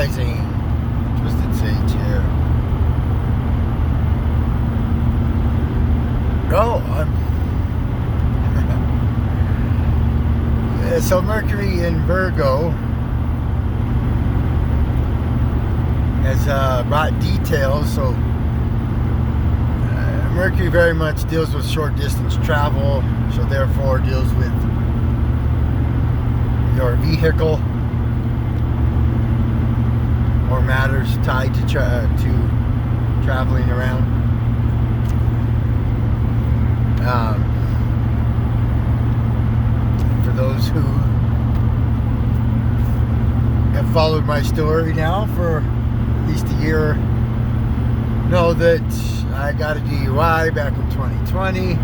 Rising. Twisted Sage here. Oh, so Mercury in Virgo has brought details. So Mercury very much deals with short distance travel, so therefore deals with your vehicle or matters tied to traveling around. For those who have followed my story now for at least a year, know that I got a DUI back in 2020.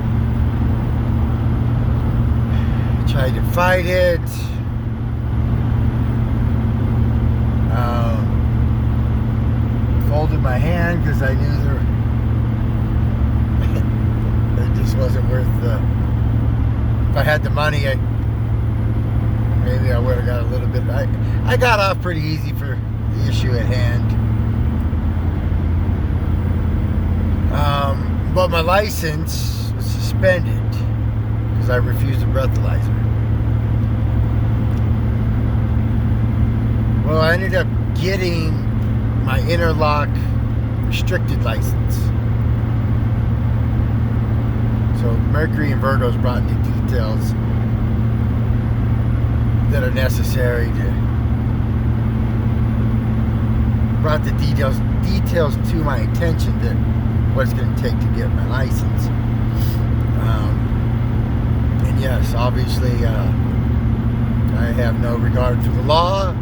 Tried to fight it. Folded my hand because I knew it just wasn't worth if I had the money, maybe I would have got a little bit. I got off pretty easy for the issue at hand. But my license was suspended because I refused a breathalyzer. Well, I ended up getting my interlock restricted license. So Mercury and Virgo's brought me details that are necessary brought the details to my attention that what it's going to take to get my license. And yes, obviously I have no regard for the law.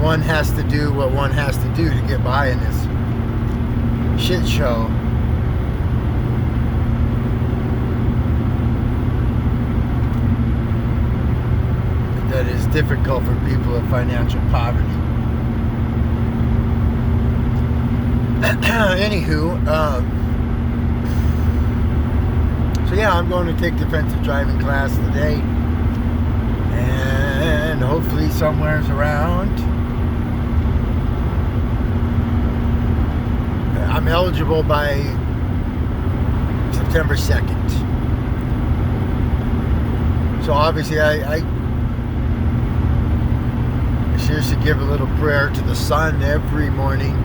One has to do what one has to do to get by in this shit show. That is difficult for people of financial poverty. Anywho, so yeah, I'm going to take defensive driving class today, and hopefully somewhere's around. I'm eligible by September 2nd. So obviously I seriously give a little prayer to the sun every morning,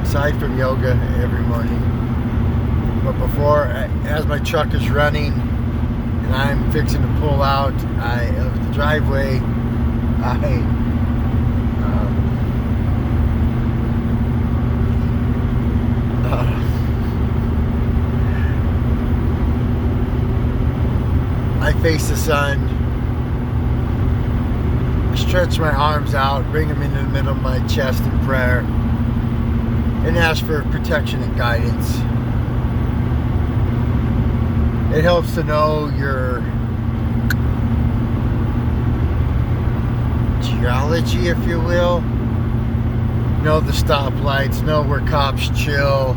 aside from yoga every morning. But before, as my truck is running and I'm fixing to pull out of the driveway, I face the sun, stretch my arms out, bring them into the middle of my chest in prayer, and ask for protection and guidance. It helps to know your geology, if you will. Know the stoplights, know where cops chill.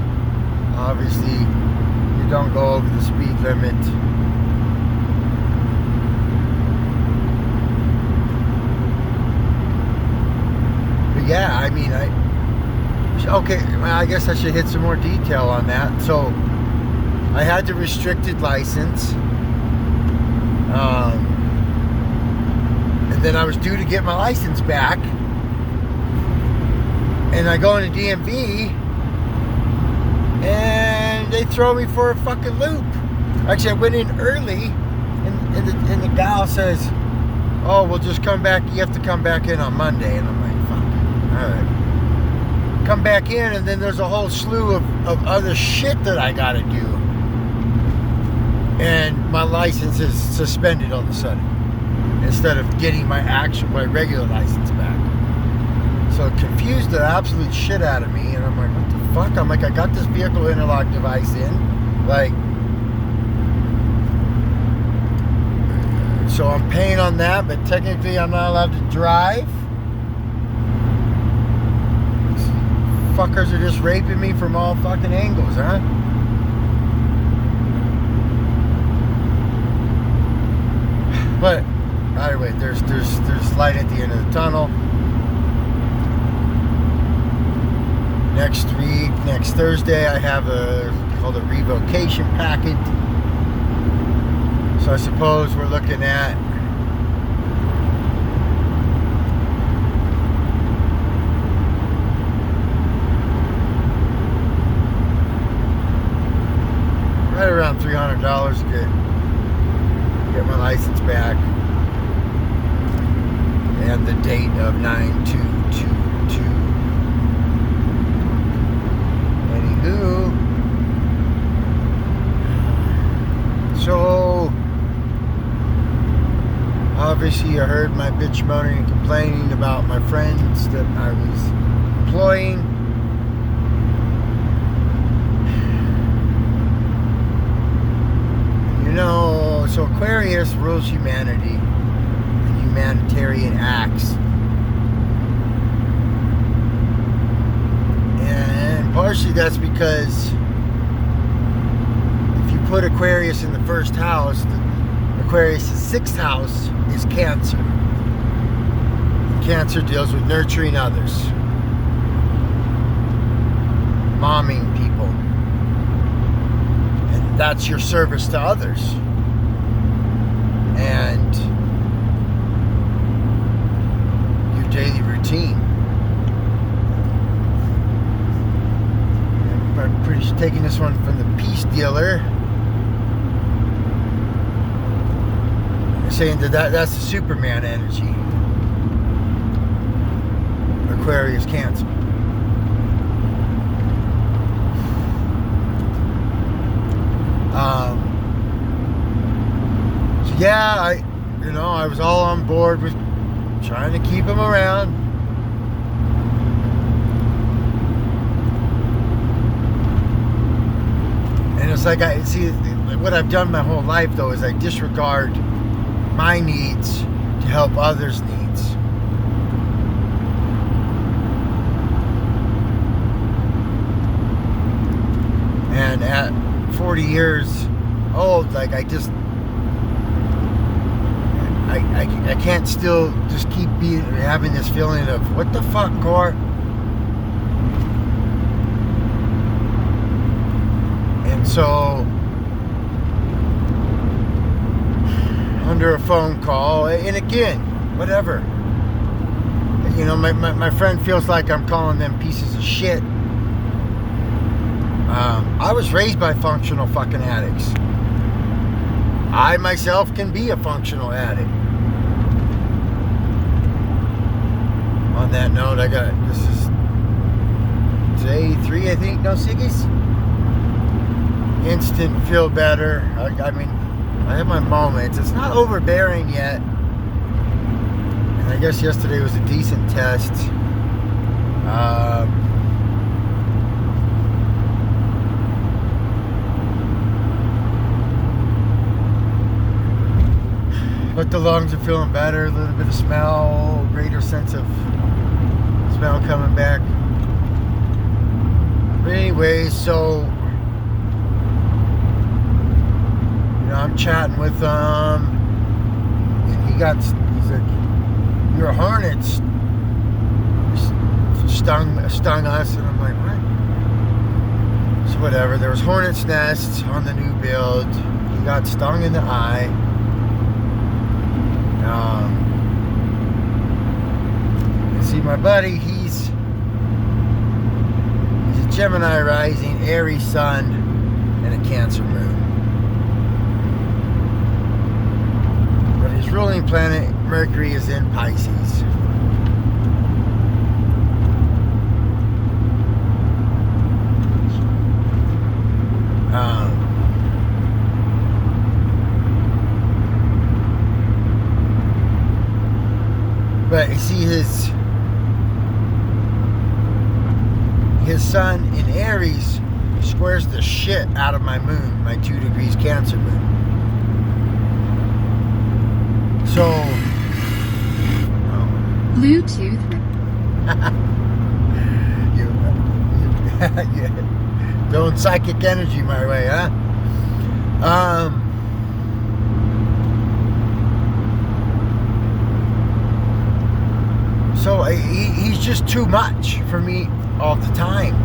Obviously, you don't go over the speed limit. Yeah, I mean, I guess I should hit some more detail on that. So, I had the restricted license, and then I was due to get my license back, and I go into DMV, and they throw me for a fucking loop. Actually, I went in early, and the gal says, "Oh, we'll just come back. You have to come back in on Monday," and I'm like, alright. Come back in, and then there's a whole slew of other shit that I gotta do. And my license is suspended all of a sudden. Instead of getting my regular license back. So it confused the absolute shit out of me. And I'm like, what the fuck? I'm like, I got this vehicle interlock device in. Like, so I'm paying on that, but technically I'm not allowed to drive. Fuckers are just raping me from all fucking angles, huh? But anyway, there's light at the end of the tunnel. Next week, next Thursday, I have called a revocation packet. So I suppose we're looking at right around $300 to get my license back. And the date of 9/2/22. Anywho, so obviously you heard my bitch moaning and complaining about my friends that I was employing. You know, so Aquarius rules humanity and humanitarian acts. And partially that's because if you put Aquarius in the first house, Aquarius' sixth house is Cancer. Cancer deals with nurturing others, momming people, and that's your service to others. And your daily routine. I'm pretty sure taking this one from the Peace Dealer. Saying that's the Superman energy. Aquarius Cancer. So yeah, I was all on board with trying to keep him around. And it's like what I've done my whole life though is I disregard my needs to help others' needs. And at 40 years old, like I can't still just keep having this feeling of what the fuck, Core? And so under a phone call, and again, whatever. You know, my friend feels like I'm calling them pieces of shit. I was raised by functional fucking addicts. I myself can be a functional addict. On that note, this is day 3, I think, no ciggies. Instant feel better. I mean, I have my moments. It's not overbearing yet. And I guess yesterday was a decent test. But the lungs are feeling better. A little bit of smell. Greater sense of smell coming back. But anyway, so I'm chatting with him, and he's like, your hornets stung us, and I'm like, what? So whatever, there was hornet's nests on the new build. He got stung in the eye. See, my buddy, he's a Gemini rising, Aries sun, and a Cancer moon. His ruling planet, Mercury, is in Pisces. But you see his sun in Aries squares the shit out of my moon, my 2 degrees Cancer moon. So, Bluetooth. you throwing psychic energy my way, huh? he's just too much for me all the time.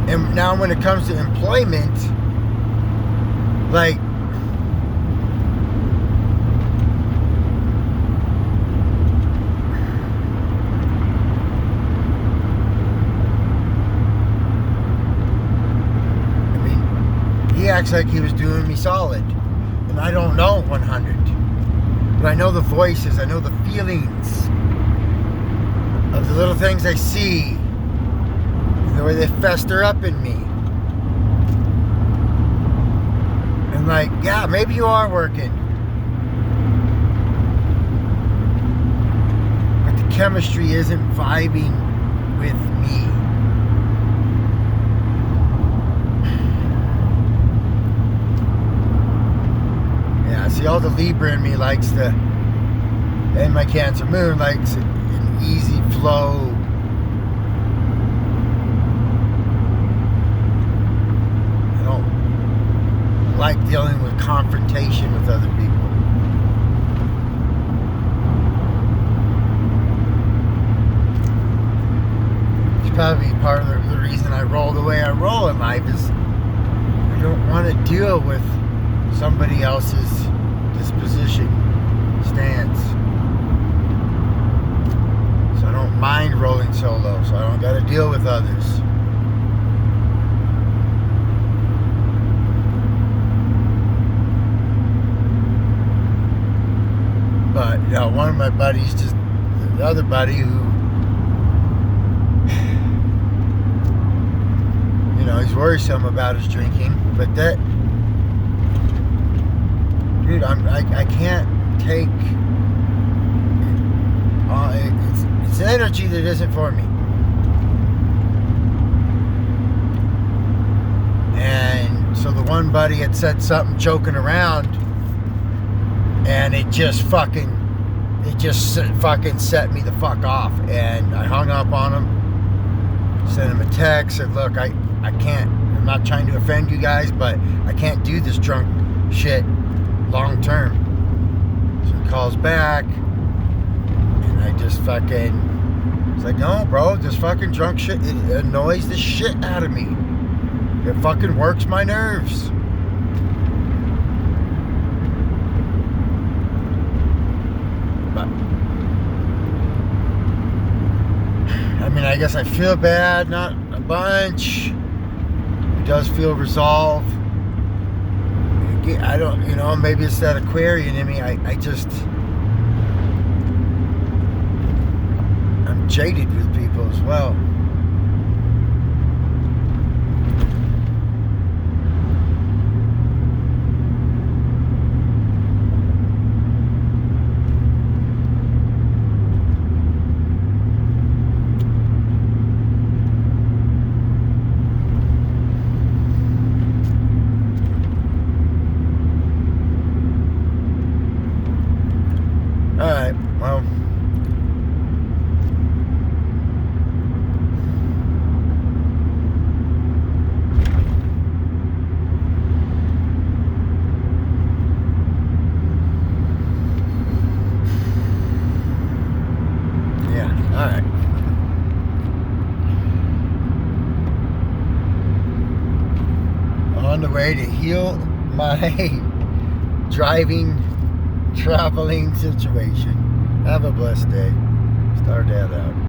And now when it comes to employment, like, he acts like he was doing me solid. And I don't know 100. But I know the voices, I know the feelings of the little things I see, the way they fester up in me. And like, yeah, maybe you are working, but the chemistry isn't vibing with me. Yeah, see, all the Libra in me likes to, and my Cancer moon likes an easy flow. I don't like dealing with confrontation with other people. It's probably part of the reason I roll the way I roll in life is I don't want to deal with somebody else's disposition, stance. So I don't mind rolling solo, so I don't got to deal with others. But, you know, one of my buddies, just the other buddy who, you know, he's worrisome about his drinking, but that, dude, I can't take, it's an energy that isn't for me. And so the one buddy had said something joking around, and it just fucking set me the fuck off. And I hung up on him, sent him a text, said, look, I can't, I'm not trying to offend you guys, but I can't do this drunk shit long term. So he calls back, and I just fucking, it's like, no, bro, this fucking drunk shit, it annoys the shit out of me. It fucking works my nerves. But I mean, I guess I feel bad, not a bunch. It does feel resolve. I don't, you know, maybe it's that Aquarian in me. I just, I'm jaded with people as well. Alright, well, yeah, alright. On the way to heal my traveling situation. Have a blessed day. Star Dad out.